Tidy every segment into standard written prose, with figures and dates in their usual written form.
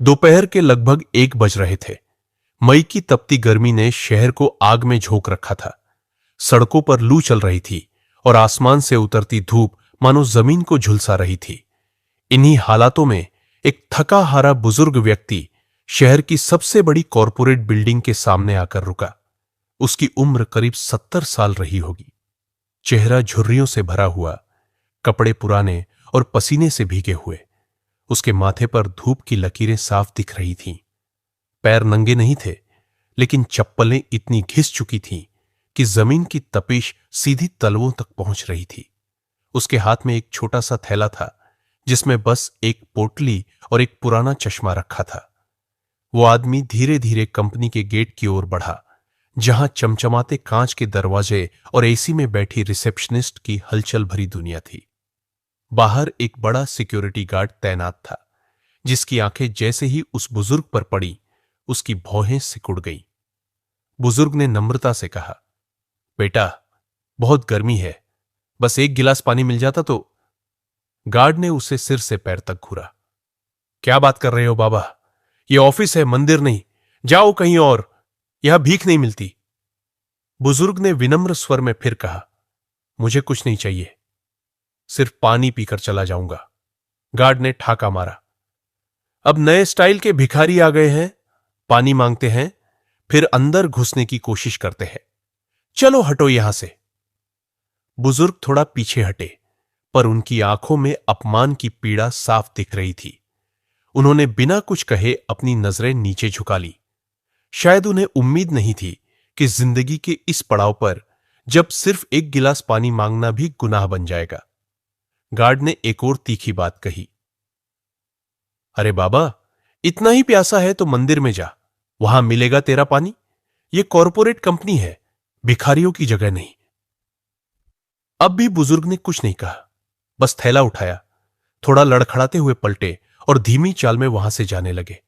दोपहर के लगभग 1 बज रहे थे। मई की तपती गर्मी ने शहर को आग में झोंक रखा था। सड़कों पर लू चल रही थी और आसमान से उतरती धूप मानो जमीन को झुलसा रही थी। इन्हीं हालातों में एक थका हारा बुजुर्ग व्यक्ति शहर की सबसे बड़ी कॉरपोरेट बिल्डिंग के सामने आकर रुका। उसकी उम्र करीब 70 साल रही होगी। चेहरा झुर्रियों से भरा हुआ, कपड़े पुराने और पसीने से भीगे हुए। उसके माथे पर धूप की लकीरें साफ दिख रही थीं। पैर नंगे नहीं थे, लेकिन चप्पलें इतनी घिस चुकी थीं कि जमीन की तपिश सीधी तलवों तक पहुंच रही थी। उसके हाथ में एक छोटा सा थैला था, जिसमें बस एक पोटली और एक पुराना चश्मा रखा था। वो आदमी धीरे धीरे कंपनी के गेट की ओर बढ़ा, जहां चमचमाते कांच के दरवाजे और एसी में बैठी रिसेप्शनिस्ट की हलचल भरी दुनिया थी। बाहर एक बड़ा सिक्योरिटी गार्ड तैनात था, जिसकी आंखें जैसे ही उस बुजुर्ग पर पड़ी, उसकी भौहें सिकुड़ गईं। बुजुर्ग ने नम्रता से कहा, बेटा, बहुत गर्मी है, बस एक गिलास पानी मिल जाता तो। गार्ड ने उसे सिर से पैर तक घूरा। क्या बात कर रहे हो बाबा? ये ऑफिस है, मंदिर नहीं। जाओ कहीं और, यहां भीख नहीं मिलती। बुजुर्ग ने विनम्र स्वर में फिर कहा, मुझे कुछ नहीं चाहिए, सिर्फ पानी पीकर चला जाऊंगा। गार्ड ने ठाका मारा। अब नए स्टाइल के भिखारी आ गए हैं, पानी मांगते हैं, फिर अंदर घुसने की कोशिश करते हैं। चलो हटो यहां से। बुजुर्ग थोड़ा पीछे हटे, पर उनकी आंखों में अपमान की पीड़ा साफ दिख रही थी। उन्होंने बिना कुछ कहे अपनी नजरें नीचे झुका ली। शायद उन्हें उम्मीद नहीं थी कि जिंदगी के इस पड़ाव पर जब सिर्फ एक गिलास पानी मांगना भी गुनाह बन जाएगा। गार्ड ने एक और तीखी बात कही, अरे बाबा, इतना ही प्यासा है तो मंदिर में जा, वहां मिलेगा तेरा पानी। यह कॉरपोरेट कंपनी है, भिखारियों की जगह नहीं। अब भी बुजुर्ग ने कुछ नहीं कहा, बस थैला उठाया, थोड़ा लड़खड़ाते हुए पलटे और धीमी चाल में वहां से जाने लगे।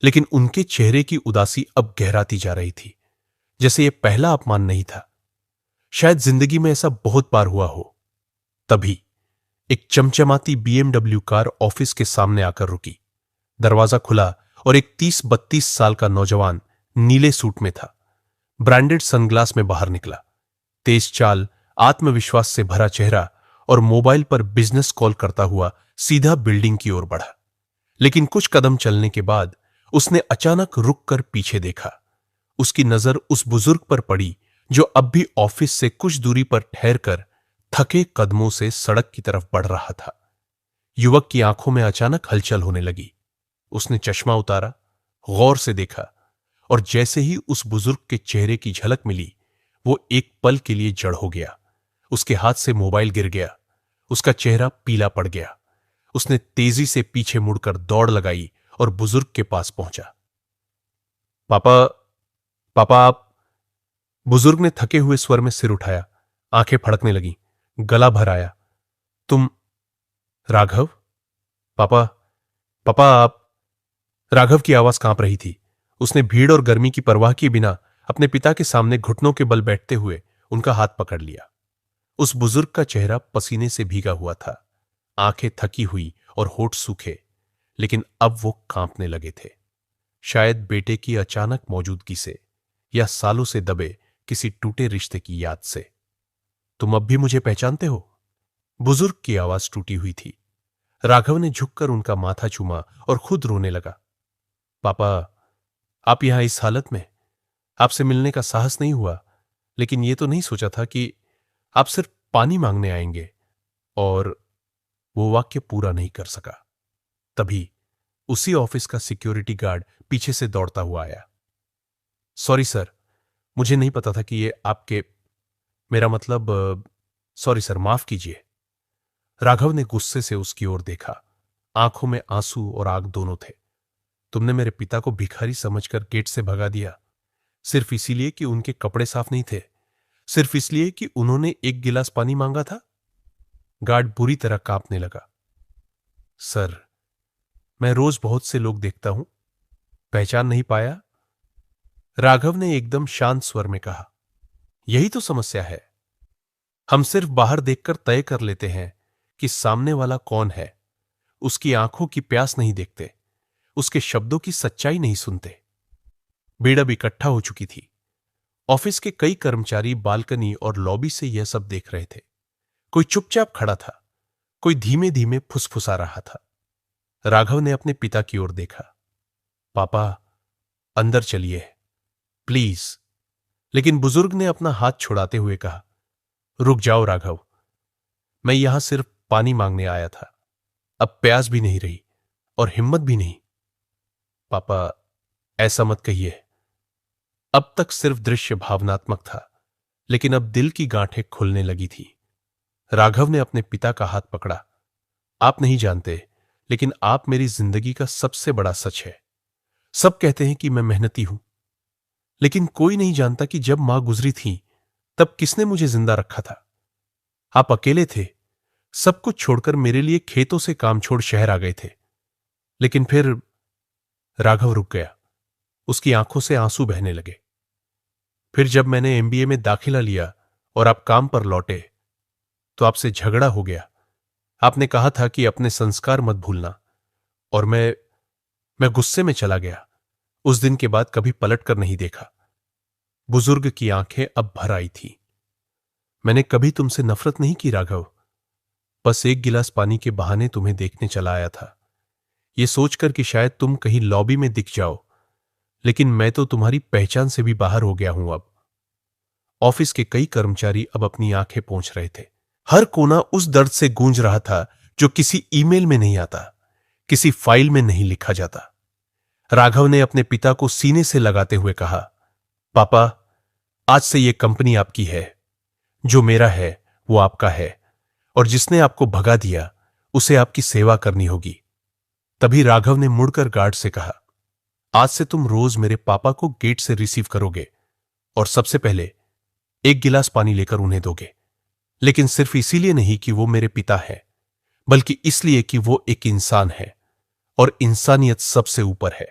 लेकिन उनके चेहरे की उदासी अब गहराती जा रही थी, जैसे यह पहला अपमान नहीं था। शायद जिंदगी में ऐसा बहुत बार हुआ हो। तभी एक चमचमाती बीएमडब्ल्यू कार ऑफिस के सामने आकर रुकी। दरवाजा खुला और एक 30-32 साल का नौजवान नीले सूट में था, ब्रांडेड सनग्लास में बाहर निकला। तेज चाल, आत्मविश्वास से भरा चेहरा और मोबाइल पर बिजनेस कॉल करता हुआ सीधा बिल्डिंग की ओर बढ़ा। लेकिन कुछ कदम चलने के बाद उसने अचानक रुककर पीछे देखा। उसकी नजर उस बुजुर्ग पर पड़ी जो अब भी ऑफिस से कुछ दूरी पर ठहरकर थके कदमों से सड़क की तरफ बढ़ रहा था। युवक की आंखों में अचानक हलचल होने लगी। उसने चश्मा उतारा, गौर से देखा, और जैसे ही उस बुजुर्ग के चेहरे की झलक मिली, वो एक पल के लिए जड़ हो गया। उसके हाथ से मोबाइल गिर गया, उसका चेहरा पीला पड़ गया। उसने तेजी से पीछे मुड़कर दौड़ लगाई और बुजुर्ग के पास पहुंचा। पापा, पापा आप। बुजुर्ग ने थके हुए स्वर में सिर उठाया, आंखें फड़कने लगीं, गला भर आया। तुम राघव? पापा, पापा आप। राघव की आवाज कांप रही थी। उसने भीड़ और गर्मी की परवाह किए बिना अपने पिता के सामने घुटनों के बल बैठते हुए उनका हाथ पकड़ लिया। उस बुजुर्ग का चेहरा पसीने से भीगा हुआ था, आंखें थकी हुई और होठ सूखे, लेकिन अब वो कांपने लगे थे। शायद बेटे की अचानक मौजूदगी से या सालों से दबे किसी टूटे रिश्ते की याद से। तुम अब भी मुझे पहचानते हो? बुजुर्ग की आवाज टूटी हुई थी। राघव ने झुककर उनका माथा चूमा और खुद रोने लगा। पापा, आप यहां इस हालत में? आपसे मिलने का साहस नहीं हुआ, लेकिन यह तो नहीं सोचा था कि आप सिर्फ पानी मांगने आएंगे। और वो वाक्य पूरा नहीं कर सका। तभी उसी ऑफिस का सिक्योरिटी गार्ड पीछे से दौड़ता हुआ आया। सॉरी सर, मुझे नहीं पता था कि ये आपके, मेरा मतलब, सॉरी सर, माफ कीजिए। राघव ने गुस्से से उसकी ओर देखा। आंखों में आंसू और आग दोनों थे। तुमने मेरे पिता को भिखारी समझकर गेट से भगा दिया, सिर्फ इसीलिए कि उनके कपड़े साफ नहीं थे, सिर्फ इसलिए कि उन्होंने एक गिलास पानी मांगा था। गार्ड बुरी तरह कांपने लगा। सर, मैं रोज बहुत से लोग देखता हूं, पहचान नहीं पाया? राघव ने एकदम शांत स्वर में कहा। यही तो समस्या है, हम सिर्फ बाहर देखकर तय कर लेते हैं कि सामने वाला कौन है, उसकी आंखों की प्यास नहीं देखते, उसके शब्दों की सच्चाई नहीं सुनते। भीड़ अब इकट्ठा हो चुकी थी। ऑफिस के कई कर्मचारी बालकनी और लॉबी से यह सब देख रहे थे। कोई चुपचाप खड़ा था, कोई धीमे धीमे फुसफुसा रहा था। राघव ने अपने पिता की ओर देखा। पापा, अंदर चलिए प्लीज। लेकिन बुजुर्ग ने अपना हाथ छुड़ाते हुए कहा, रुक जाओ राघव, मैं यहां सिर्फ पानी मांगने आया था। अब प्यास भी नहीं रही और हिम्मत भी नहीं। पापा, ऐसा मत कहिए। अब तक सिर्फ दृश्य भावनात्मक था, लेकिन अब दिल की गांठें खुलने लगी थी। राघव ने अपने पिता का हाथ पकड़ा। आप नहीं जानते, लेकिन आप मेरी जिंदगी का सबसे बड़ा सच है। सब कहते हैं कि मैं मेहनती हूं, लेकिन कोई नहीं जानता कि जब मां गुजरी थी तब किसने मुझे जिंदा रखा था। आप अकेले थे, सब कुछ छोड़कर मेरे लिए खेतों से काम छोड़ शहर आ गए थे। लेकिन फिर राघव रुक गया। उसकी आंखों से आंसू बहने लगे। फिर जब मैंने एमबीए में दाखिला लिया और आप काम पर लौटे तो आपसे झगड़ा हो गया। आपने कहा था कि अपने संस्कार मत भूलना, और मैं गुस्से में चला गया। उस दिन के बाद कभी पलट कर नहीं देखा। बुजुर्ग की आंखें अब भर आई थी। मैंने कभी तुमसे नफरत नहीं की राघव, बस एक गिलास पानी के बहाने तुम्हें देखने चला आया था, यह सोचकर कि शायद तुम कहीं लॉबी में दिख जाओ। लेकिन मैं तो तुम्हारी पहचान से भी बाहर हो गया हूं अब। ऑफिस के कई कर्मचारी अब अपनी आंखें पोंछ रहे थे। हर कोना उस दर्द से गूंज रहा था जो किसी ईमेल में नहीं आता, किसी फाइल में नहीं लिखा जाता। राघव ने अपने पिता को सीने से लगाते हुए कहा, पापा, आज से यह कंपनी आपकी है। जो मेरा है वो आपका है, और जिसने आपको भगा दिया उसे आपकी सेवा करनी होगी। तभी राघव ने मुड़कर गार्ड से कहा, आज से तुम रोज मेरे पापा को गेट से रिसीव करोगे और सबसे पहले एक गिलास पानी लेकर उन्हें दोगे। लेकिन सिर्फ इसीलिए नहीं कि वो मेरे पिता है, बल्कि इसलिए कि वो एक इंसान है और इंसानियत सबसे ऊपर है।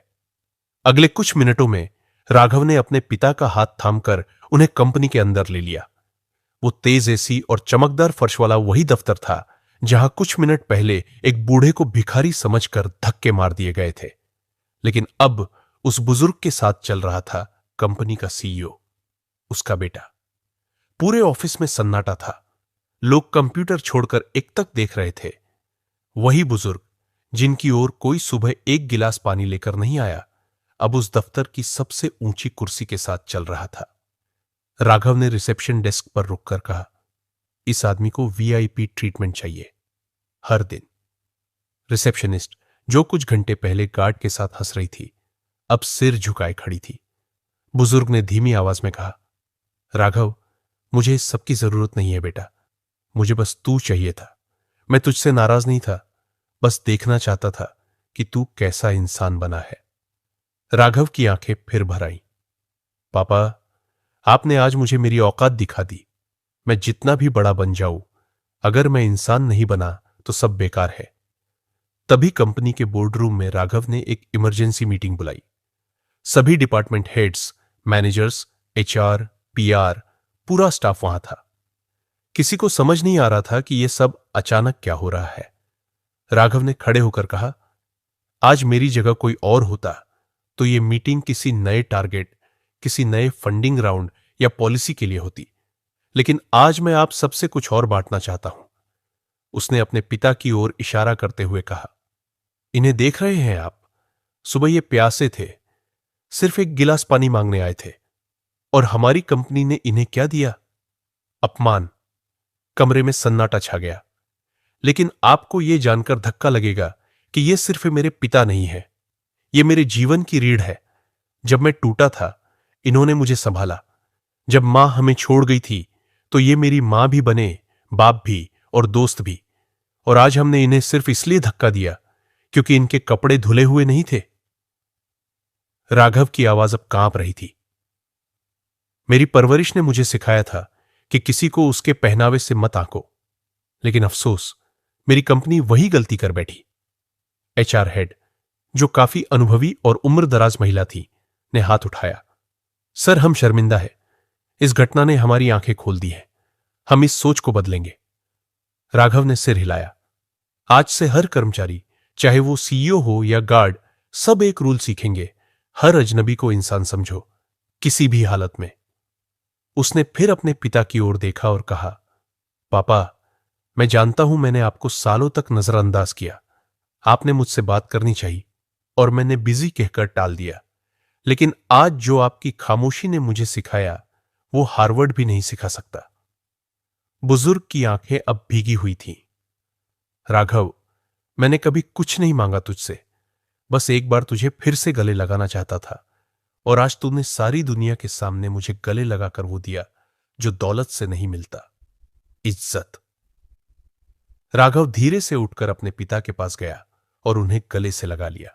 अगले कुछ मिनटों में राघव ने अपने पिता का हाथ थामकर उन्हें कंपनी के अंदर ले लिया। वो तेज एसी और चमकदार फर्श वाला वही दफ्तर था जहां कुछ मिनट पहले एक बूढ़े को भिखारी समझकर धक्के मार दिए गए थे। लेकिन अब उस बुजुर्ग के साथ चल रहा था कंपनी का सीईओ, उसका बेटा। पूरे ऑफिस में सन्नाटा था। लोग कंप्यूटर छोड़कर एकटक देख रहे थे। वही बुजुर्ग जिनकी ओर कोई सुबह एक गिलास पानी लेकर नहीं आया, अब उस दफ्तर की सबसे ऊंची कुर्सी के साथ चल रहा था। राघव ने रिसेप्शन डेस्क पर रुककर कहा, इस आदमी को वीआईपी ट्रीटमेंट चाहिए, हर दिन। रिसेप्शनिस्ट, जो कुछ घंटे पहले गार्ड के साथ हंस रही थी, अब सिर झुकाए खड़ी थी। बुजुर्ग ने धीमी आवाज में कहा, राघव, मुझे इस सब की जरूरत नहीं है बेटा, मुझे बस तू चाहिए था। मैं तुझसे नाराज नहीं था, बस देखना चाहता था कि तू कैसा इंसान बना है। राघव की आंखें फिर भर आईं। पापा, आपने आज मुझे मेरी औकात दिखा दी। मैं जितना भी बड़ा बन जाऊं, अगर मैं इंसान नहीं बना तो सब बेकार है। तभी कंपनी के बोर्डरूम में राघव ने एक इमरजेंसी मीटिंग बुलाई। सभी department heads, managers, HR, PR, पूरा स्टाफ वहां था। किसी को समझ नहीं आ रहा था कि यह सब अचानक क्या हो रहा है। राघव ने खड़े होकर कहा, आज मेरी जगह कोई और होता तो यह मीटिंग किसी नए टारगेट, किसी नए फंडिंग राउंड या पॉलिसी के लिए होती, लेकिन आज मैं आप सबसे कुछ और बांटना चाहता हूं। उसने अपने पिता की ओर इशारा करते हुए कहा, इन्हें देख रहे हैं आप? सुबह ये प्यासे थे, सिर्फ एक गिलास पानी मांगने आए थे, और हमारी कंपनी ने इन्हें क्या दिया? अपमान। कमरे में सन्नाटा छा गया। लेकिन आपको यह जानकर धक्का लगेगा कि यह सिर्फ मेरे पिता नहीं है, यह मेरे जीवन की रीढ़ है। जब मैं टूटा था, इन्होंने मुझे संभाला। जब मां हमें छोड़ गई थी तो ये मेरी मां भी बने, बाप भी और दोस्त भी। और आज हमने इन्हें सिर्फ इसलिए धक्का दिया क्योंकि इनके कपड़े धुले हुए नहीं थे। राघव की आवाज अब कांप रही थी। मेरी परवरिश ने मुझे सिखाया था कि किसी को उसके पहनावे से मत आंको, लेकिन अफसोस, मेरी कंपनी वही गलती कर बैठी। एचआर हेड, जो काफी अनुभवी और उम्रदराज महिला थी, ने हाथ उठाया। सर, हम शर्मिंदा है। इस घटना ने हमारी आंखें खोल दी हैं। हम इस सोच को बदलेंगे। राघव ने सिर हिलाया। आज से हर कर्मचारी, चाहे वो सीईओ हो या गार्ड, सब एक रूल सीखेंगे, हर अजनबी को इंसान समझो, किसी भी हालत में। उसने फिर अपने पिता की ओर देखा और कहा, पापा, मैं जानता हूं मैंने आपको सालों तक नजरअंदाज किया। आपने मुझसे बात करनी चाहिए और मैंने बिजी कहकर टाल दिया। लेकिन आज जो आपकी खामोशी ने मुझे सिखाया, वो हार्वर्ड भी नहीं सिखा सकता। बुजुर्ग की आंखें अब भीगी हुई थीं। राघव, मैंने कभी कुछ नहीं मांगा तुझसे, बस एक बार तुझे फिर से गले लगाना चाहता था, और आज तूने सारी दुनिया के सामने मुझे गले लगाकर वो दिया जो दौलत से नहीं मिलता, इज्जत। राघव धीरे से उठकर अपने पिता के पास गया और उन्हें गले से लगा लिया।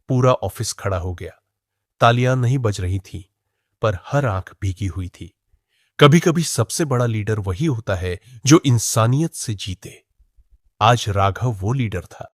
पूरा ऑफिस खड़ा हो गया। तालियां नहीं बज रही थीं, पर हर आंख भीगी हुई थी। कभी कभी सबसे बड़ा लीडर वही होता है जो इंसानियत से जीते। आज राघव वो लीडर था।